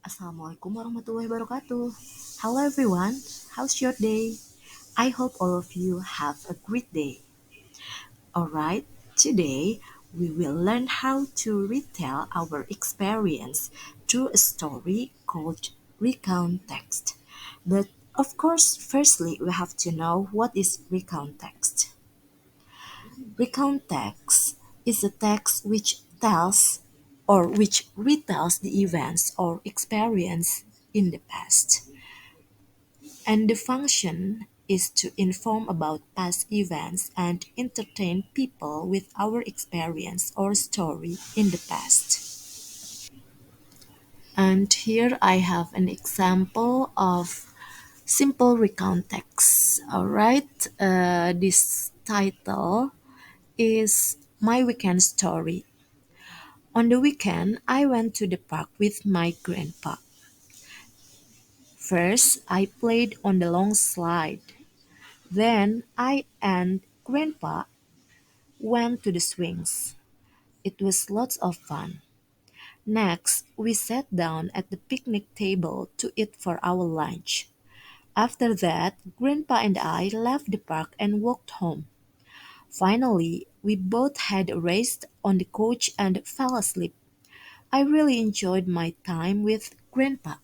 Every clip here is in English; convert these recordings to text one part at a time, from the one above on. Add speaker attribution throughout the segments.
Speaker 1: Assalamualaikum warahmatullahi wabarakatuh. Hello everyone, how's your day? I hope all of you have a great day. Alright, today we will learn how to retell our experience through a story called Recount Text. But of course, firstly, we have to know what is recount text. Recount text is a text which tells or which retells the events or experience in the past. And the function is to inform about past events and entertain people with our experience or story in the past. And here I have an example of simple recount text. Alright, this title is My Weekend Story. On the weekend, I went to the park with my grandpa. First, I played on the long slide. Then I and grandpa went to the swings. It was lots of fun. Next, we sat down at the picnic table to eat for our lunch. After that, grandpa and I left the park and walked home. Finally, we both had a rest on the couch and fell asleep. I really enjoyed my time with grandpa.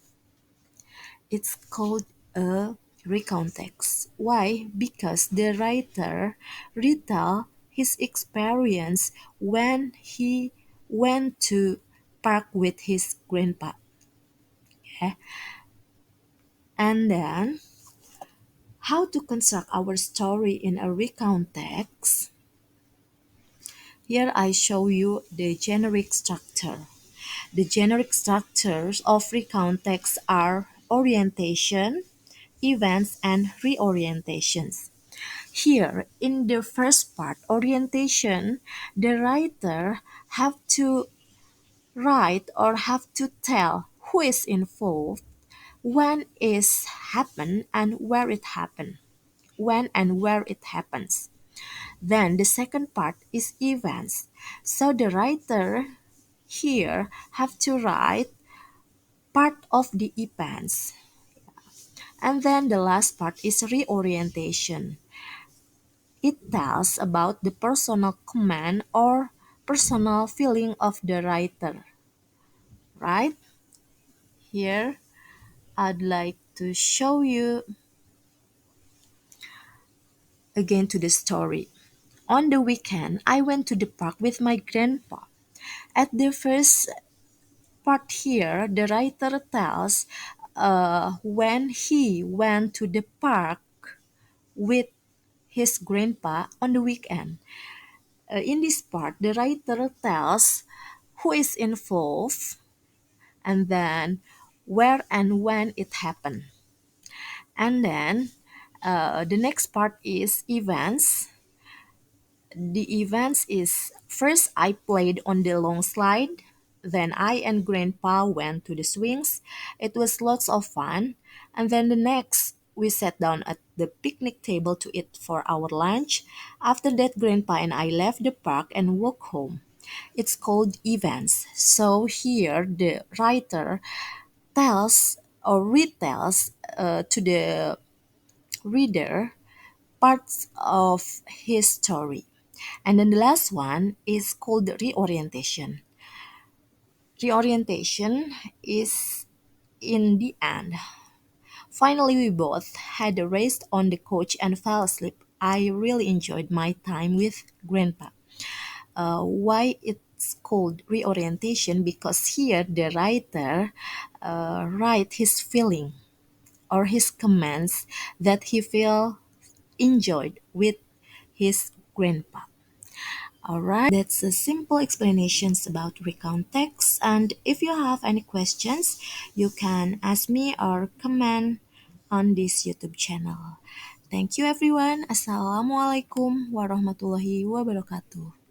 Speaker 1: It's called a recount text. Why? Because the writer retell his experience when he went to park with his grandpa. Okay? And then how to construct our story in a recount text. Here I show you the generic structure. The generic structures of recount text are orientation, events, and reorientations. Here, in the first part, orientation, the writer have to write or have to tell who is involved, when is happen, and where it happened, when and where it happens. Then the second part is events. So the writer here have to write part of the events. And then the last part is reorientation. It tells about the personal command or personal feeling of the writer, right? Here, I'd like to show you again to the story. On the weekend, I went to the park with my grandpa. At the first part here, the writer tells when he went to the park with his grandpa on the weekend. In this part, the writer tells who is involved and then where and when it happened. And then the next part is events. The events is first I played on the long slide, then I and grandpa went to the swings. It was lots of fun. And then the next we sat down at the picnic table to eat for our lunch. After that, grandpa and I left the park and walked home. It's called events. So here the writer tells or retells to the reader parts of his story. And then the last one is called reorientation. Reorientation is in the end. Finally, we both had a rest on the couch and fell asleep. I really enjoyed my time with Grandpa. Why it's called reorientation? Because here the writer write his feeling or his comments that he feel enjoyed with his grandpa. Alright, that's a simple explanations about recount text. And if you have any questions, you can ask me or comment on this YouTube channel. Thank you everyone. Assalamualaikum warahmatullahi wabarakatuh.